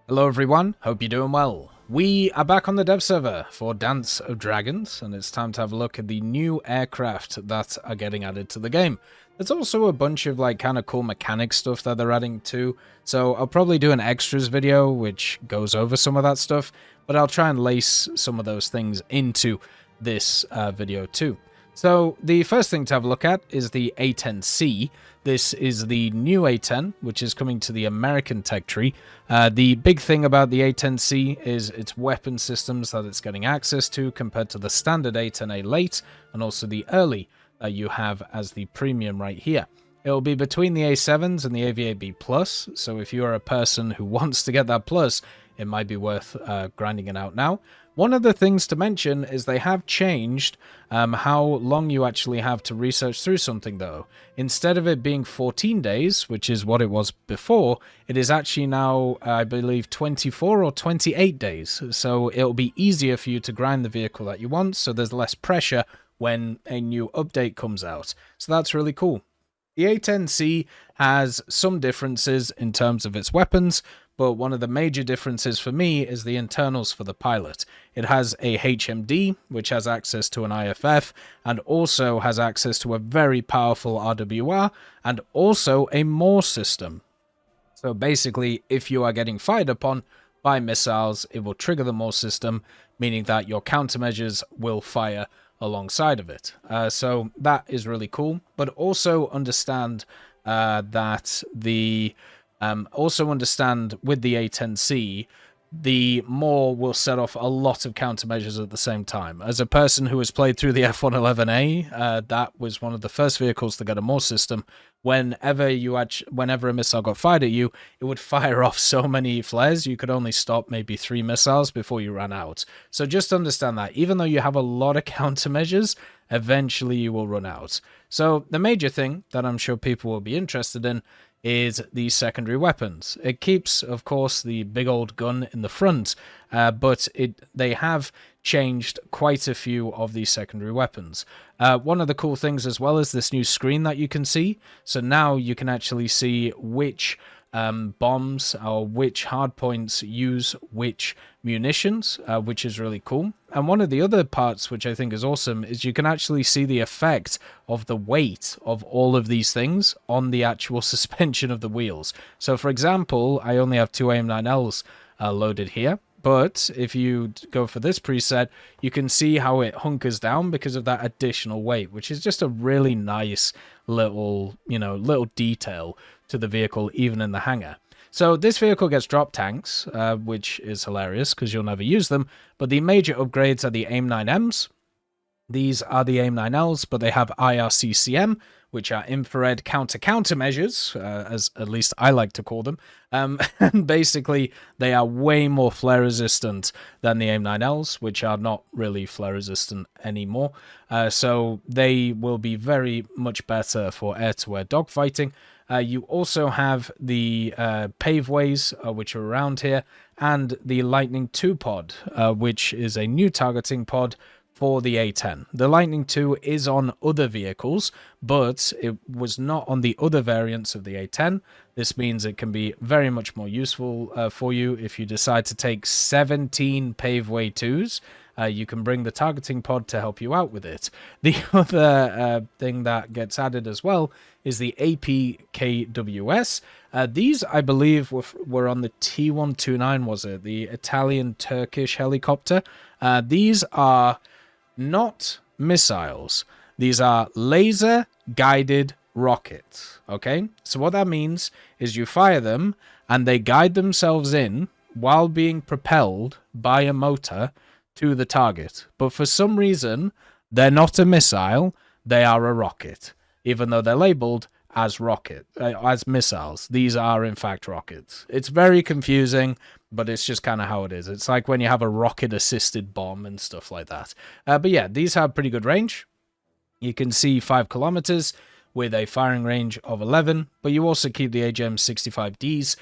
Hello everyone, hope you're doing well. We are back on the dev server for Dance of Dragons, and it's time to have a look at the new aircraft that are getting added to the game. There's also a bunch of kind of cool mechanic stuff that they're adding too, so I'll probably do an extras video which goes over some of that stuff, but I'll try and lace some of those things into this video too. So the first thing to have a look at is the A-10C. This is the new A-10, which is coming to the American tech tree. The big thing about the A-10C is its weapon systems that it's getting access to compared to the standard A-10A late and also the early that you have as the premium right here. It'll be between the A7s and the AVA-B+, so if you're a person who wants to get that plus, it might be worth grinding it out now. One of the things to mention is they have changed how long you actually have to research through something though. Instead of it being 14 days, which is what it was before, it is actually now, I believe, 24 or 28 days. So it'll be easier for you to grind the vehicle that you want, so there's less pressure when a new update comes out. So that's really cool. The A-10C has some differences in terms of its weapons, but one of the major differences for me is the internals for the pilot. It has a HMD, which has access to an IFF, and also has access to a very powerful RWR, and also a MORE system. So basically, if you are getting fired upon by missiles, it will trigger the MORE system, meaning that your countermeasures will fire alongside of it. So that is really cool, but also understand that the with the A-10C, the MORE will set off a lot of countermeasures at the same time. As a person who has played through the F-111A, that was one of the first vehicles to get a MORE system. Whenever a missile got fired at you, it would fire off so many flares, you could only stop maybe 3 missiles before you ran out. So just understand that, even though you have a lot of countermeasures, eventually you will run out. So the major thing that I'm sure people will be interested in is the secondary weapons. It keeps, of course, the big old gun in the front, but they have changed quite a few of these secondary weapons. One of the cool things as well is this new screen that you can see. So now you can actually see which bombs or which hardpoints use which munitions, which is really cool. And one of the other parts which I think is awesome is you can actually see the effect of the weight of all of these things on the actual suspension of the wheels. So for example, I only have 2 AIM-9Ls loaded here, but if you go for this preset, you can see how it hunkers down because of that additional weight, which is just a really nice little detail to the vehicle, even in the hangar. So this vehicle gets drop tanks, which is hilarious because you'll never use them, but the major upgrades are the AIM-9Ms. These are the AIM-9Ls, but they have IRCCM, which are infrared countermeasures, as at least I like to call them. And basically, they are way more flare resistant than the AIM-9Ls, which are not really flare resistant anymore. So they will be very much better for air-to-air dogfighting. You also have the paveways, which are around here, and the Lightning II pod, which is a new targeting pod for the A-10. The Lightning II is on other vehicles, but it was not on the other variants of the A-10. This means it can be very much more useful for you if you decide to take 17 paveway 2s. You can bring the targeting pod to help you out with it. The other thing that gets added as well is the APKWS. These, I believe, were on the T-129, was it? The Italian-Turkish helicopter. These are not missiles. These are laser-guided rockets, okay? So what that means is you fire them, and they guide themselves in while being propelled by a motor to the target. But for some reason, they're not a missile, they are a rocket, even though they're labeled as as missiles. These are, in fact, rockets. It's very confusing, but it's just kind of how it is. It's like when you have a rocket-assisted bomb and stuff like that. But yeah, these have pretty good range. You can see 5 kilometers with a firing range of 11, but you also keep the AGM-65Ds,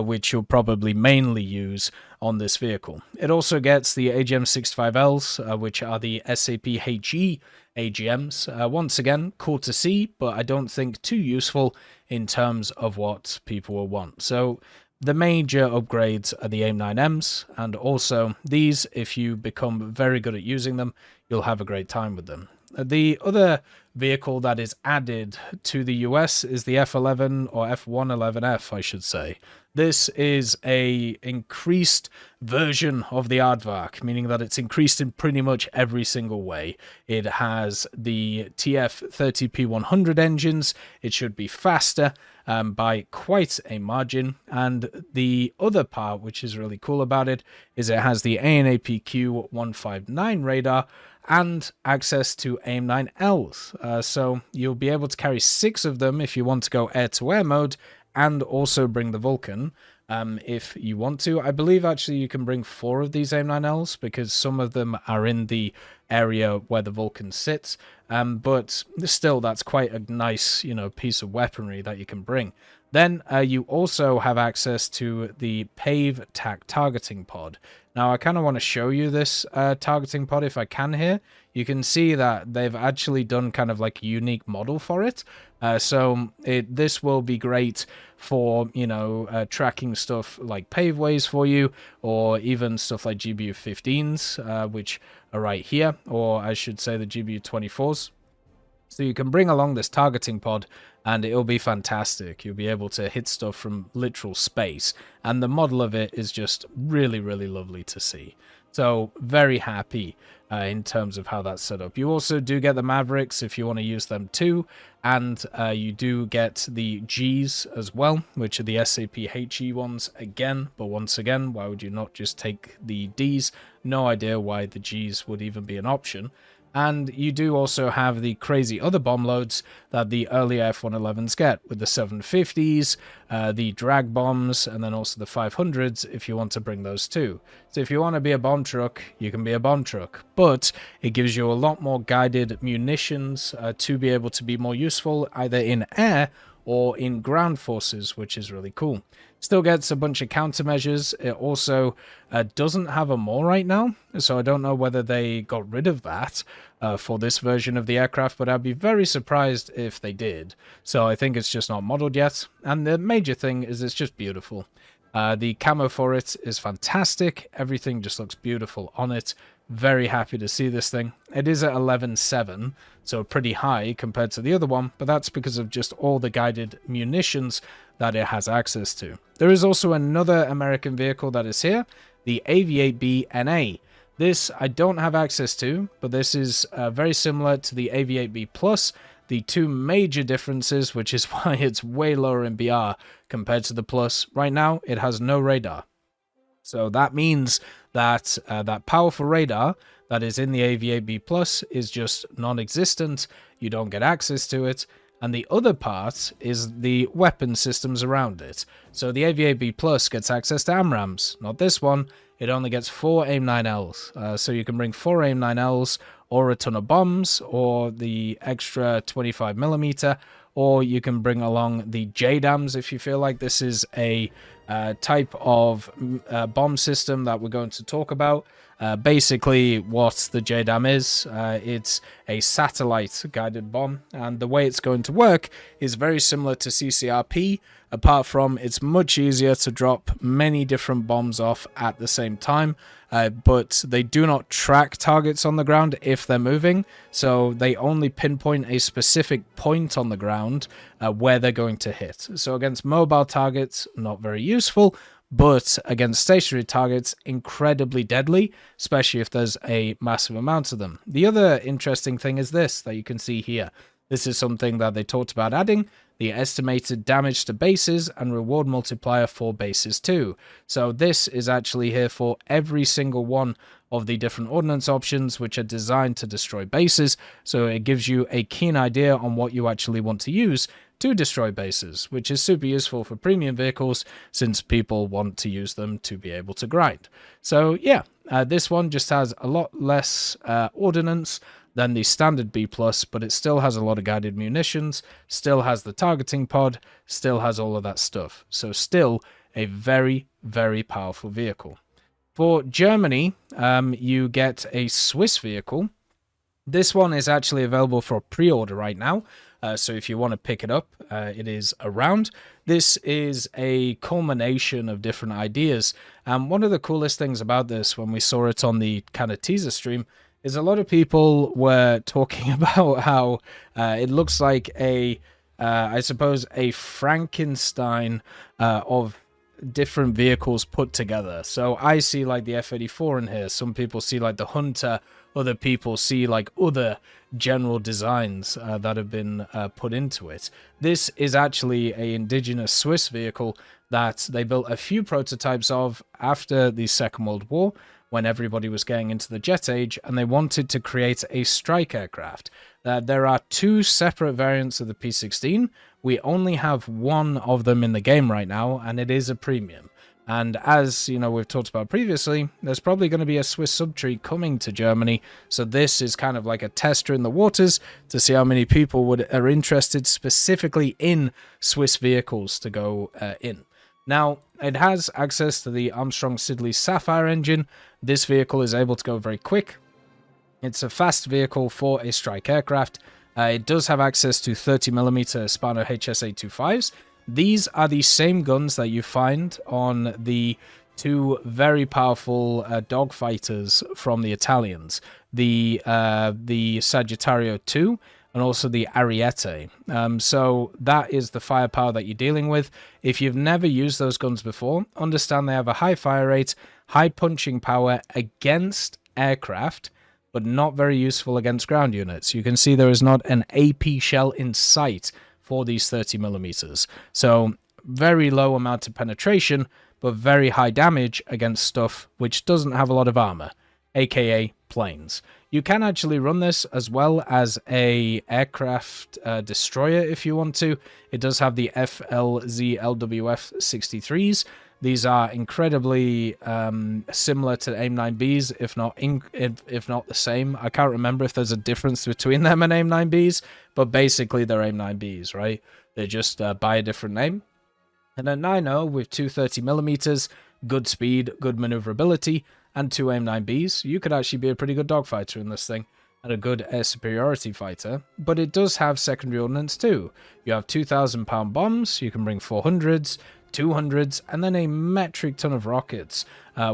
which you'll probably mainly use on this vehicle. It also gets the AGM-65Ls, which are the SAP-HE AGMs. Once again, cool to see, but I don't think too useful in terms of what people will want. So The major upgrades are the AIM-9Ms, and also these, if you become very good at using them, you'll have a great time with them. The other vehicle that is added to the US is the F-11 or F-111F, I should say. This is a increased version of the Aardvark, meaning that it's increased in pretty much every single way. It has the TF30P100 engines. It should be faster by quite a margin. And the other part, which is really cool about it, is it has the ANAPQ-159 radar and access to AIM-9Ls. So you'll be able to carry 6 of them if you want to go air-to-air mode, and also bring the Vulcan if you want to. I believe actually you can bring 4 of these AIM-9Ls because some of them are in the area where the Vulcan sits. But still, that's quite a nice, piece of weaponry that you can bring. Then you also have access to the PAVE TAC targeting pod. Now, I kind of want to show you this targeting pod if I can here. You can see that they've actually done kind of like a unique model for it. So this will be great for, tracking stuff like paveways for you, or even stuff like GBU-15s, which are right here, or I should say the GBU-24s. So you can bring along this targeting pod, and it'll be fantastic. You'll be able to hit stuff from literal space, and the model of it is just really, really lovely to see. So very happy in terms of how that's set up. You also do get the Mavericks if you want to use them too, and you do get the Gs as well, which are the SAP HE ones again. But once again, why would you not just take the Ds? No idea why the Gs would even be an option. And you do also have the crazy other bomb loads that the earlier F-111s get, with the 750s, the drag bombs, and then also the 500s if you want to bring those too. So if you want to be a bomb truck, you can be a bomb truck. But it gives you a lot more guided munitions to be able to be more useful either in air or in ground forces, which is really cool. Still gets a bunch of countermeasures. It also doesn't have a more right now, so I don't know whether they got rid of that for this version of the aircraft, but I'd be very surprised if they did. So I think it's just not modeled yet, and the major thing is it's just beautiful. The camo for it is fantastic. Everything just looks beautiful on it. Very happy to see this thing. It is at 11.7, so pretty high compared to the other one, but that's because of just all the guided munitions that it has access to. There is also another American vehicle that is here, the Aviate-B This I don't have access to, but this is very similar to the Aviate-B Plus. The two major differences, which is why it's way lower in BR compared to the Plus. Right now, it has no radar. So that means that that powerful radar that is in the Aviate-B Plus is just non-existent. You don't get access to it. And the other part is the weapon systems around it. So the Aviate-B Plus gets access to AMRAAMs. Not this one. It only gets 4 AIM-9Ls. So you can bring 4 AIM-9Ls or a ton of bombs or the extra 25mm, or you can bring along the JDAMs if you feel like this is a type of bomb system that we're going to talk about. Basically, what the JDAM is, it's a satellite-guided bomb, and the way it's going to work is very similar to CCRP, apart from it's much easier to drop many different bombs off at the same time, but they do not track targets on the ground if they're moving, so they only pinpoint a specific point on the ground where they're going to hit. So against mobile targets, not very useful, but against stationary targets, incredibly deadly, especially if there's a massive amount of them. The other interesting thing is this that you can see here. This is something that they talked about adding, the estimated damage to bases and reward multiplier for bases too. So this is actually here for every single one of the different ordnance options which are designed to destroy bases, so it gives you a keen idea on what you actually want to use to destroy bases, which is super useful for premium vehicles since people want to use them to be able to grind. So yeah, this one just has a lot less ordnance than the standard B+, but it still has a lot of guided munitions, still has the targeting pod, still has all of that stuff. So still a very, very powerful vehicle. For Germany, you get a Swiss vehicle. This one is actually available for pre-order right now. So if you want to pick it up, it is around. This is a culmination of different ideas. And one of the coolest things about this, when we saw it on the kind of teaser stream, is a lot of people were talking about how it looks like I suppose, a Frankenstein of different vehicles put together. So I see like the F-84 in here. Some people see like the Hunter. Other people see like other general designs that have been put into it. This is actually a indigenous Swiss vehicle that they built a few prototypes of after the Second World War, when everybody was getting into the jet age, and they wanted to create a strike aircraft. There are two separate variants of the P-16. We only have one of them in the game right now, and it is a premium. And as you know, we've talked about previously, there's probably going to be a Swiss subtree coming to Germany. So this is kind of like a tester in the waters to see how many people are interested specifically in Swiss vehicles to go in. Now, it has access to the Armstrong Siddeley Sapphire engine. This vehicle is able to go very quick. It's a fast vehicle for a strike aircraft. It does have access to 30mm Spano HSA-25s. These are the same guns that you find on the two very powerful dogfighters from the Italians, the Sagittario II and also the Ariete. So that is the firepower that you're dealing with. If you've never used those guns before, understand they have a high fire rate, high punching power against aircraft, but not very useful against ground units. You can see there is not an AP shell in sight for these 30mm. So very low amount of penetration, but very high damage against stuff which doesn't have a lot of armor, aka planes. You can actually run this as well as a aircraft destroyer if you want to. It does have the FLZ-LWF 63s. These are incredibly similar to AIM-9Bs, if not the same. I can't remember if there's a difference between them and AIM-9Bs, but basically they're AIM-9Bs, right? They're just by a different name. And a 9.0 with 230mm, good speed, good maneuverability, and two AIM-9Bs, you could actually be a pretty good dogfighter in this thing, and a good air superiority fighter. But it does have secondary ordnance too. You have 2,000-pound bombs, you can bring 400s, 200s, and then a metric ton of rockets,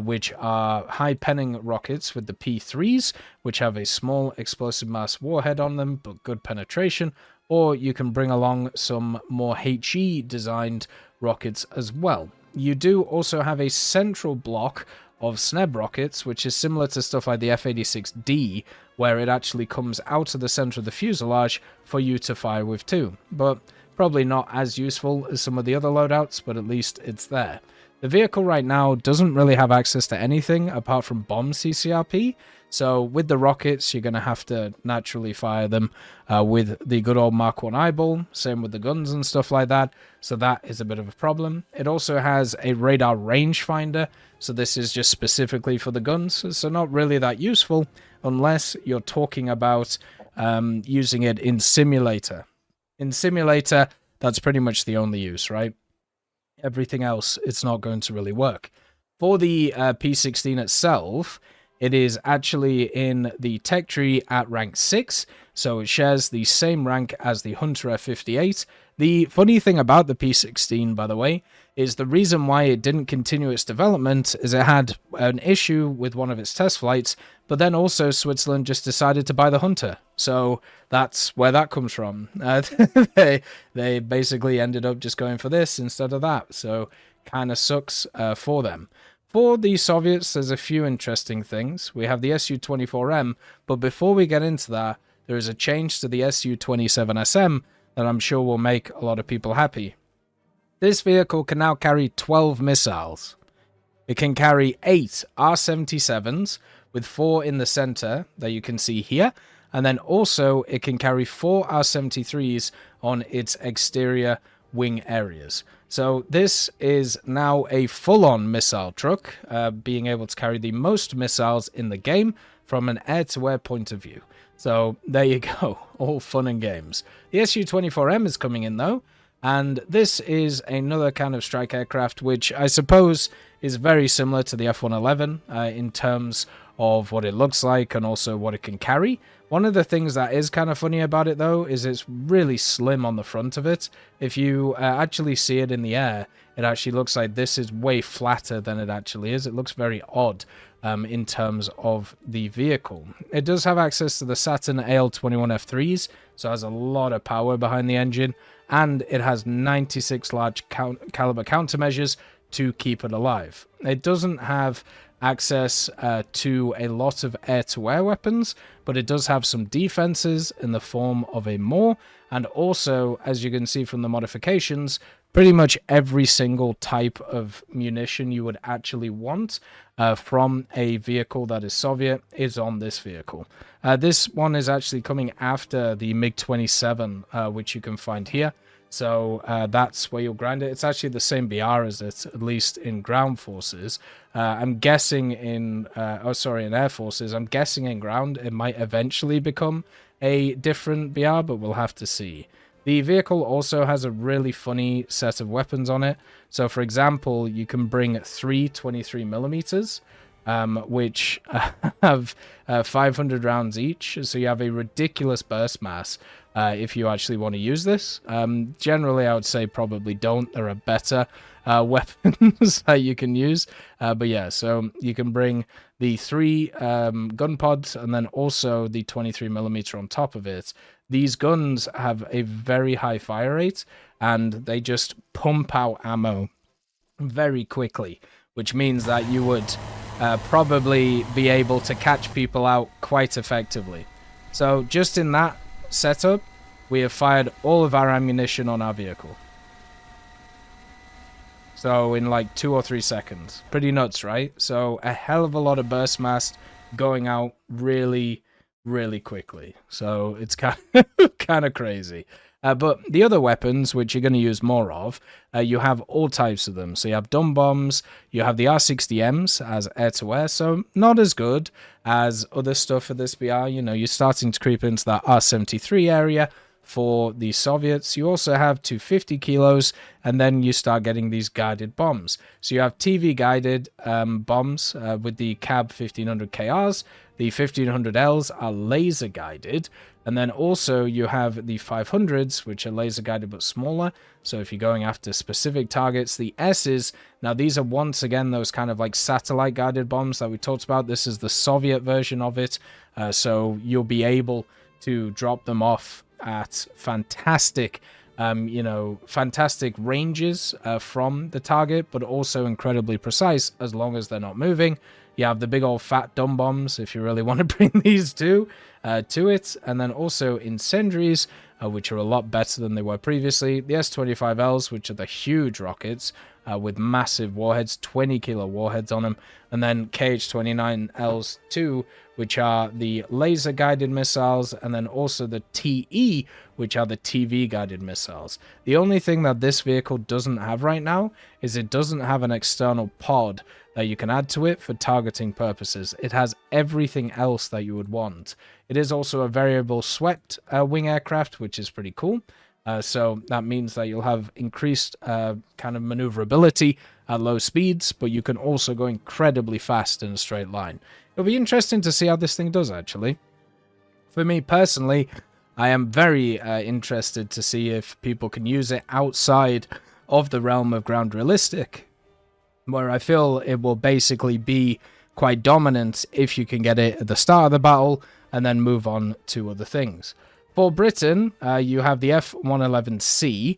which are high penning rockets with the P3s, which have a small explosive mass warhead on them, but good penetration. Or you can bring along some more HE designed rockets as well. You do also have a central block of SNEB rockets, which is similar to stuff like the F-86D, where it actually comes out of the center of the fuselage for you to fire with too. But probably not as useful as some of the other loadouts, but at least it's there. The vehicle right now doesn't really have access to anything apart from bomb CCRP, so with the rockets, you're going to have to naturally fire them with the good old Mark 1 eyeball, same with the guns and stuff like that, so that is a bit of a problem. It also has a radar rangefinder, so this is just specifically for the guns, so not really that useful unless you're talking about using it in simulator. In simulator, that's pretty much the only use, right? Everything else, it's not going to really work. For the P-16 itself, it is actually in the tech tree at rank 6, so it shares the same rank as the Hunter F-58. The funny thing about the P-16, by the way, is the reason why it didn't continue its development is it had an issue with one of its test flights, but then also Switzerland just decided to buy the Hunter. So that's where that comes from. They basically ended up just going for this instead of that, so kind of sucks for them. For the Soviets, there's a few interesting things. We have the Su-24M, but before we get into that, there is a change to the Su-27SM that I'm sure will make a lot of people happy. This vehicle can now carry 12 missiles. It can carry 8 R-77s, with 4 in the center that you can see here, and then also it can carry 4 R-73s on its exterior wing areas. So this is now a full-on missile truck, being able to carry the most missiles in the game from an air-to-air point of view. So there you go, all fun and games. The Su-24M is coming in though, And this is another kind of strike aircraft, which I suppose is very similar to the F-111 in terms of what it looks like and also what it can carry. One of the things that is kind of funny about it, though, is it's really slim on the front of it. If you actually see it in the air, it actually looks like this is way flatter than it actually is. It looks very odd in terms of the vehicle. It does have access to the Saturn AL-21 F3s, so it has a lot of power behind the engine, and it has 96 large caliber countermeasures to keep it alive. It doesn't have access to a lot of air-to-air weapons, but it does have some defenses in the form of a MOR, and also, as you can see from the modifications, pretty much every single type of munition you would actually want from a vehicle that is Soviet is on this vehicle. This one is actually coming after the MiG-27, which you can find here. So that's where you'll grind it. It's actually the same BR as it, at least in ground forces. I'm guessing in Air Forces. I'm guessing in ground it might eventually become a different BR, but we'll have to see. The vehicle also has a really funny set of weapons on it. So, for example, you can bring 3 23mm, which have 500 rounds each. So you have a ridiculous burst mass if you actually want to use this. Generally, I would say probably don't. There are better weapons that you can use. But yeah, so you can bring the 3 gun pods and then also the 23mm on top of it. These guns have a very high fire rate, and they just pump out ammo very quickly, which means that you would probably be able to catch people out quite effectively. So just in that setup, we have fired all of our ammunition on our vehicle. So in like 2 or 3 seconds. Pretty nuts, right? So a hell of a lot of burst mass going out really quickly. So it's kind of crazy. But the other weapons, which you're going to use more of, you have all types of them. So you have dumb bombs, you have the R-60Ms as air-to-air, so not as good as other stuff for this BR. You know, you're starting to creep into that R-73 area for the Soviets. You also have 250 kilos, and then you start getting these guided bombs. So you have TV-guided bombs with the CAB 1500 KRs. The 1500Ls are laser-guided, and then also you have the 500s, which are laser-guided but smaller. So if you're going after specific targets, the S's, now these are once again those kind of like satellite-guided bombs that we talked about. This is the Soviet version of it, so you'll be able to drop them off at fantastic fantastic ranges from the target, but also incredibly precise as long as they're not moving. You have the big old fat dumb bombs if you really want to bring these to it, and then also incendiaries, which are a lot better than they were previously. The S-25Ls, which are the huge rockets with massive warheads, 20-kilo warheads on them, and then KH-29Ls too, which are the laser-guided missiles, and then also the TE, which are the TV-guided missiles. The only thing that this vehicle doesn't have right now is it doesn't have an external pod that you can add to it for targeting purposes. It has everything else that you would want. It is also a variable swept wing aircraft, which is pretty cool. So that means that you'll have increased kind of maneuverability at low speeds, but you can also go incredibly fast in a straight line. It'll be interesting to see how this thing does, actually. For me personally, I am very interested to see if people can use it outside of the realm of ground realistic, where I feel it will basically be quite dominant if you can get it at the start of the battle and then move on to other things. For Britain, you have the F-111C.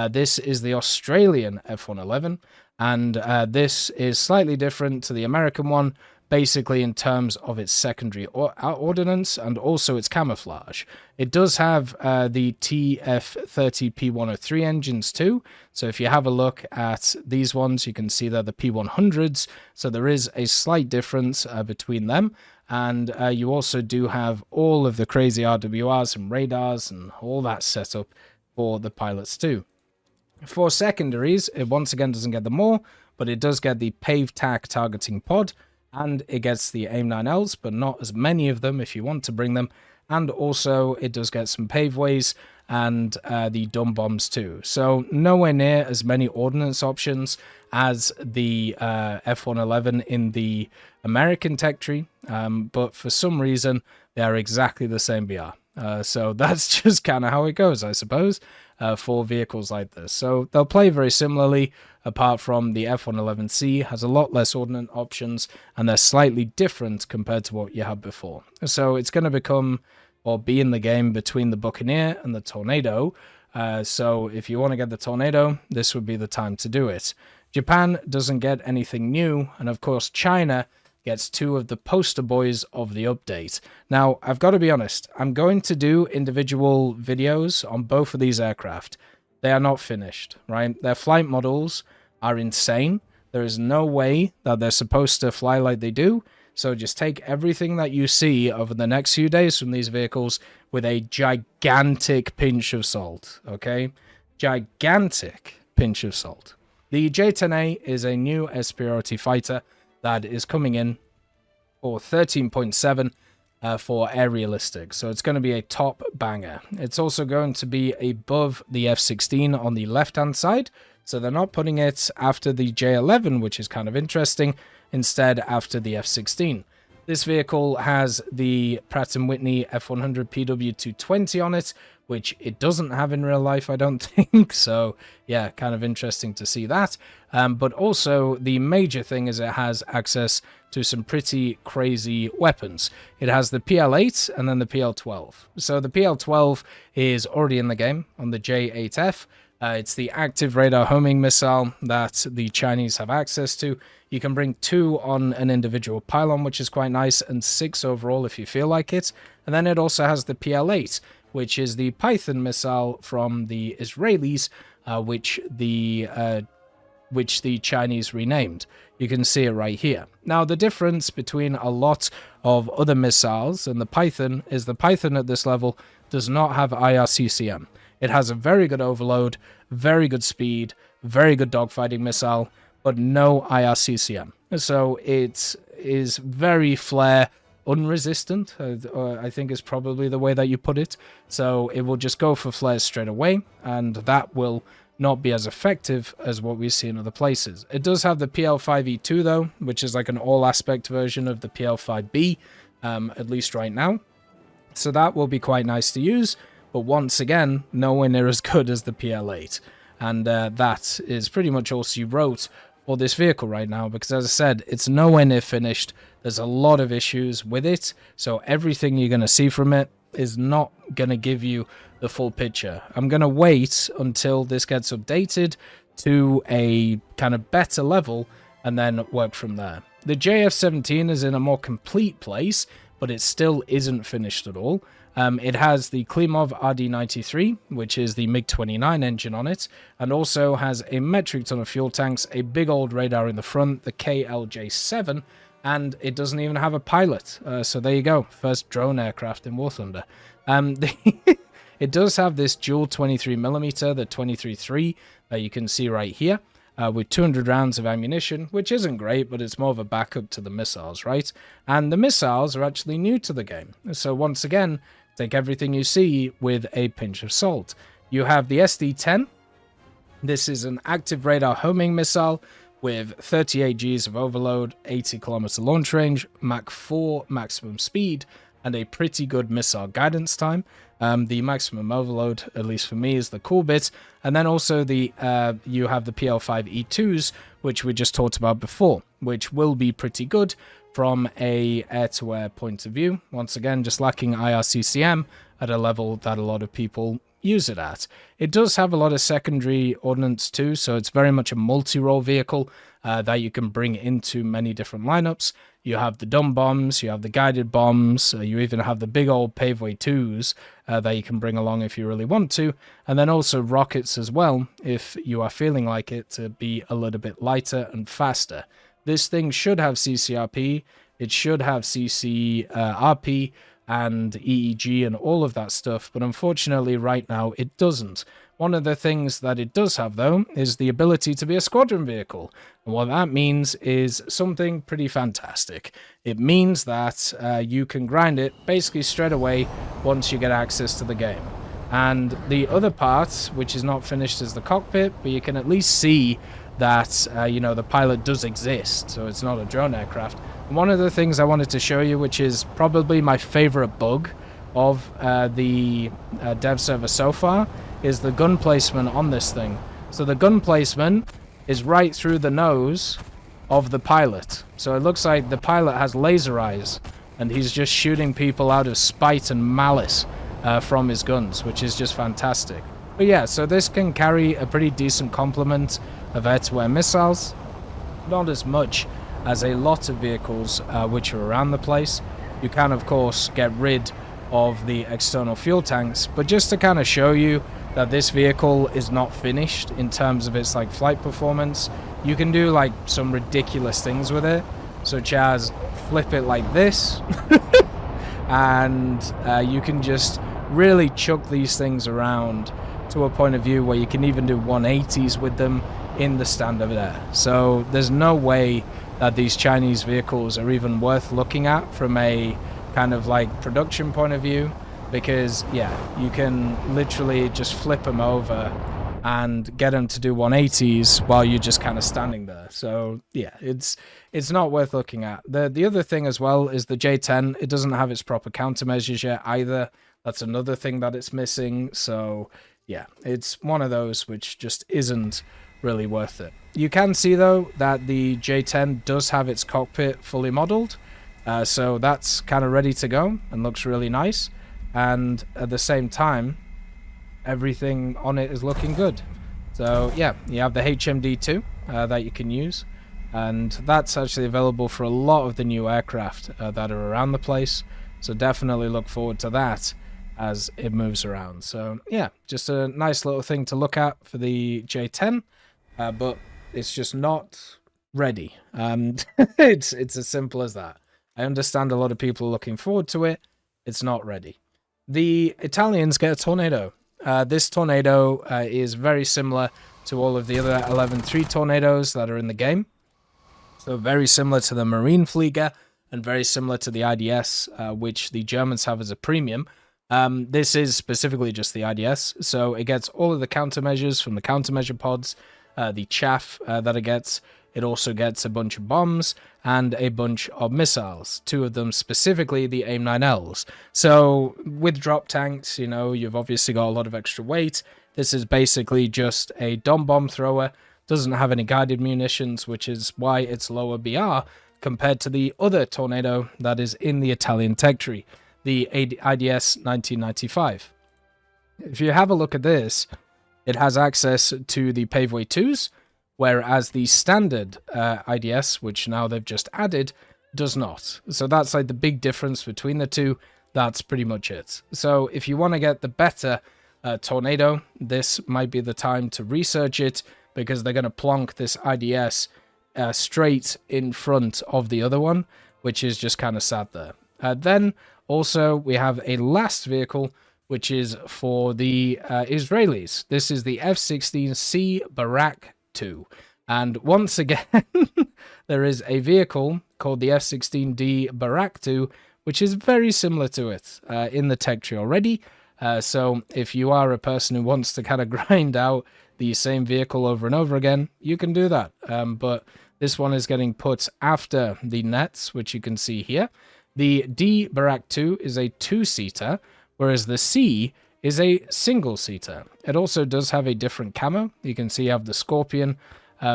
This is the Australian F-111, and this is slightly different to the American one, basically in terms of its secondary ordnance and also its camouflage. It does have the TF-30P103 engines too, so if you have a look at these ones, you can see they're the P100s, so there is a slight difference between them, and you also do have all of the crazy RWRs and radars and all that setup for the pilots too. For secondaries, it once again doesn't get the MOR, but it does get the pave tack targeting pod, and it gets the AIM-9Ls, but not as many of them if you want to bring them. And also, it does get some paveways and the dumb bombs too. So nowhere near as many ordnance options as the F-111 in the American tech tree, but for some reason they are exactly the same BR. So that's just kind of how it goes, I suppose, for vehicles like this. So they'll play very similarly, apart from the F-111C has a lot less ordnance options, and they're slightly different compared to what you had before. So it's going to become, or be in the game between the Buccaneer and the Tornado. So if you want to get the Tornado, this would be the time to do it. Japan doesn't get anything new, and of course China gets two of the poster boys of the update. Now, I've got to be honest, I'm going to do individual videos on both of these aircraft. They are not finished, right? Their flight models are insane. There is no way that they're supposed to fly like they do. So just take everything that you see over the next few days from these vehicles with a gigantic pinch of salt, okay? Gigantic pinch of salt. The J-10A is a new superiority fighter that is coming in for 13.7 for air realistic. So it's going to be a top banger. It's also going to be above the F-16 on the left-hand side. So they're not putting it after the J-11, which is kind of interesting. Instead, after the F-16. This vehicle has the Pratt & Whitney F100 PW220 on it, which it doesn't have in real life, I don't think. So, yeah, kind of interesting to see that. But also, the major thing is it has access to some pretty crazy weapons. It has the PL-8 and then the PL-12. So the PL-12 is already in the game on the J-8F. It's the active radar homing missile that the Chinese have access to. You can bring 2 on an individual pylon, which is quite nice, and 6 overall if you feel like it. And then it also has the PL-8, which is the Python missile from the Israelis, which the Chinese renamed. You can see it right here. Now, the difference between a lot of other missiles and the Python is the Python at this level does not have IRCCM. It has a very good overload, very good speed, very good dogfighting missile, but no IRCCM. So it is very flare unresistant, I think is probably the way that you put it. So it will just go for flares straight away, and that will not be as effective as what we see in other places. It does have the PL-5E2 though, which is like an all-aspect version of the PL-5B, at least right now. So that will be quite nice to use, but once again, nowhere near as good as the PL-8. And that is pretty much all she wrote for this vehicle right now, because as I said, it's nowhere near finished. There's a lot of issues with it, so everything you're going to see from it is not going to give you the full picture. I'm going to wait until this gets updated to a kind of better level and then work from there. The JF-17 is in a more complete place, but it still isn't finished at all. It has the Klimov RD-93, which is the MiG-29 engine on it, and also has a metric ton of fuel tanks, a big old radar in the front, the KLJ-7, and it doesn't even have a pilot. So there you go, first drone aircraft in War Thunder. It does have this dual 23mm, the 23-3, that you can see right here, with 200 rounds of ammunition, which isn't great, but it's more of a backup to the missiles, right? And the missiles are actually new to the game. So once again, take everything you see with a pinch of salt. You have the SD-10. This is an active radar homing missile with 38 Gs of overload, 80 kilometer launch range, Mach 4 maximum speed, and a pretty good missile guidance time. The maximum overload, at least for me, is the cool bit. And then also the you have the PL-5E2s, which we just talked about before, which will be pretty good from a air-to-air point of view. Once again, just lacking IRCCM at a level that a lot of people use it at. It does have a lot of secondary ordnance too, so it's very much a multi-role vehicle that you can bring into many different lineups. You have the dumb bombs, you have the guided bombs, you even have the big old Paveway 2s that you can bring along if you really want to, and then also rockets as well, if you are feeling like it to be a little bit lighter and faster. This thing should have CCRP, it should have CCRP and EEG and all of that stuff, but unfortunately right now it doesn't. One of the things that it does have, though, is the ability to be a squadron vehicle. And what that means is something pretty fantastic. It means that you can grind it basically straight away once you get access to the game. And the other part, which is not finished, is the cockpit, but you can at least see that, you know, the pilot does exist, so it's not a drone aircraft. And one of the things I wanted to show you, which is probably my favorite bug of the dev server so far, is the gun placement on this thing. So the gun placement is right through the nose of the pilot. So it looks like the pilot has laser eyes, and he's just shooting people out of spite and malice from his guns, which is just fantastic. But yeah, so this can carry a pretty decent complement of air-to-air missiles. Not as much as a lot of vehicles which are around the place. You can, of course, get rid of the external fuel tanks, but just to kind of show you that this vehicle is not finished in terms of its like flight performance, you can do like some ridiculous things with it, such as flip it like this and you can just really chuck these things around to a point of view where you can even do 180s with them in the standard air. So there's no way that these Chinese vehicles are even worth looking at from a kind of like production point of view, because yeah, you can literally just flip them over and get them to do 180s while you're just kind of standing there. So yeah, it's not worth looking at. The other thing as well is the J-10. It doesn't have its proper countermeasures yet either. That's another thing that it's missing. So yeah, it's one of those which just isn't really worth it. You can see though that the J-10 does have its cockpit fully modeled. So that's kind of ready to go and looks really nice. And at the same time, everything on it is looking good. So yeah, you have the HMD2 that you can use, and that's actually available for a lot of the new aircraft that are around the place. So definitely look forward to that as it moves around. So yeah, just a nice little thing to look at for the J-10, but it's just not ready. It's as simple as that. I understand a lot of people are looking forward to it. It's not ready. The Italians get a Tornado. This Tornado is very similar to all of the other 11.3 Tornadoes that are in the game. So very similar to the Marine Flieger and very similar to the IDS, which the Germans have as a premium. This is specifically just the IDS, so it gets all of the countermeasures from the countermeasure pods, the chaff that it gets. It also gets a bunch of bombs and a bunch of missiles, two of them specifically the AIM-9Ls. So with drop tanks, you know, you've obviously got a lot of extra weight. This is basically just a dom bomb thrower, doesn't have any guided munitions, which is why it's lower BR compared to the other Tornado that is in the Italian tech tree, the IDS 1995. If you have a look at this, it has access to the Paveway 2s, whereas the standard IDS, which now they've just added, does not. So that's like the big difference between the two. That's pretty much it. So if you want to get the better Tornado, this might be the time to research it, because they're going to plonk this IDS straight in front of the other one, which is just kind of sad there. Then also we have a last vehicle, which is for the Israelis. This is the F-16C Barak II. And once again, there is a vehicle called the F-16D Barak II, which is very similar to it in the tech tree already. So if you are a person who wants to kind of grind out the same vehicle over and over again, you can do that. But this one is getting put after the nets, which you can see here. The D Barak II is a two-seater, whereas the C is a single-seater. It also does have a different camo. You can see you have the Scorpion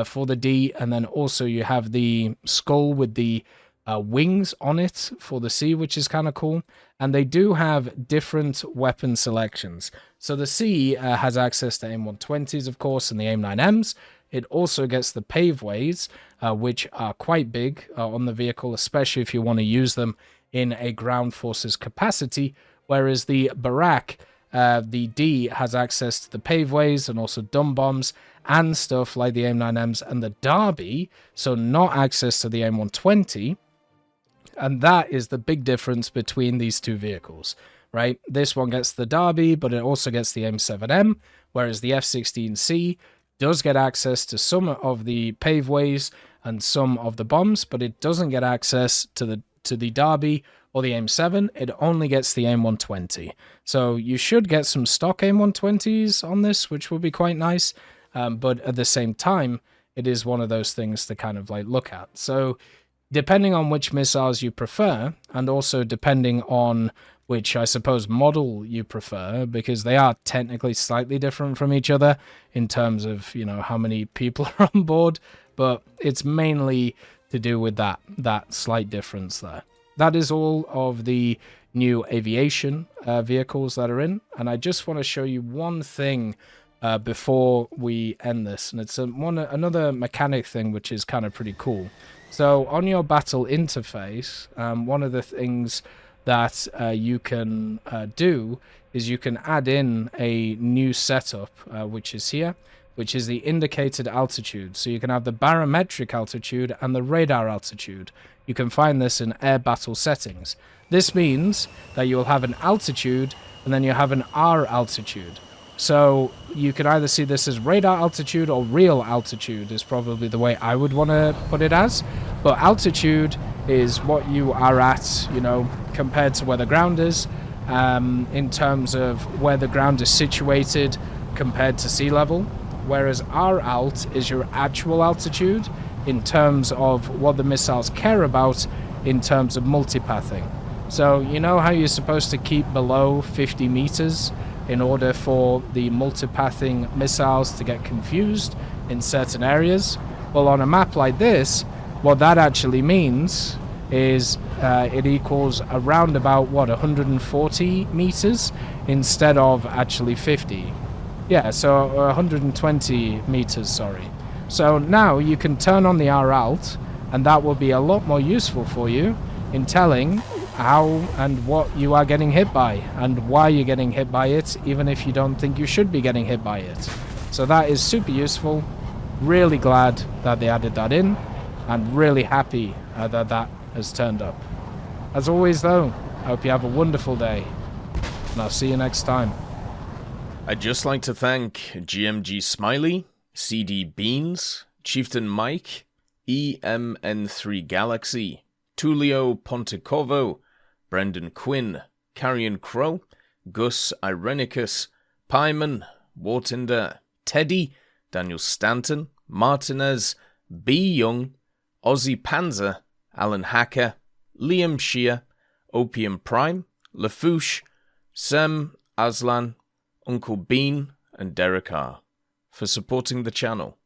for the D, and then also you have the skull with the wings on it for the C, which is kind of cool. And they do have different weapon selections. So the C has access to AIM-120s, of course, and the AIM-9Ms. It also gets the paveways, which are quite big on the vehicle, especially if you want to use them in a ground forces capacity, whereas the Barak, the D, has access to the paveways and also dumb bombs and stuff like the AIM-9Ms, and the Derby, so not access to the AIM-120, and that is the big difference between these two vehicles, right? This one gets the Derby, but it also gets the AIM-7M, whereas the F-16C does get access to some of the paveways and some of the bombs, but it doesn't get access to the to the Derby or the AIM-7, it only gets the AIM-120. So you should get some stock AIM-120s on this, which will be quite nice. But at the same time, it is one of those things to kind of like look at. So depending on which missiles you prefer, and also depending on which, I suppose, model you prefer, because they are technically slightly different from each other in terms of, you know, how many people are on board, but it's mainly to do with that slight difference there. That is all of the new aviation vehicles that are in, and I just want to show you one thing before we end this, and it's another mechanic thing which is kind of pretty cool. So on your battle interface, one of the things that you can do is you can add in a new setup, which is here, which is the indicated altitude. So you can have the barometric altitude and the radar altitude. You can find this in air battle settings. This means that you will have an altitude and then you have an R altitude. So you can either see this as radar altitude or real altitude is probably the way I would want to put it as. But altitude is what you are at, you know, compared to where the ground is, in terms of where the ground is situated compared to sea level. Whereas R alt is your actual altitude in terms of what the missiles care about in terms of multipathing. So you know how you're supposed to keep below 50 meters in order for the multipathing missiles to get confused in certain areas? Well, on a map like this, what that actually means is it equals around about, what, 140 meters instead of actually 50. Yeah, so 120 meters, sorry. So now you can turn on the R alt, and that will be a lot more useful for you in telling how and what you are getting hit by and why you're getting hit by it, even if you don't think you should be getting hit by it. So that is super useful. Really glad that they added that in, and really happy that that has turned up. As always though, I hope you have a wonderful day, and I'll see you next time. I'd just like to thank GMG Smiley, CD Beans, Chieftain Mike, EMN3 Galaxy, Tulio Pontecorvo, Brendan Quinn, Carrion Crow, Gus Irenicus, Pyman, Wartinder, Teddy, Daniel Stanton, Martinez, B. Young, Ozzy Panzer, Alan Hacker, Liam Shear, Opium Prime, Lafouche, Sem, Aslan, Uncle Bean, and Derek R. for supporting the channel.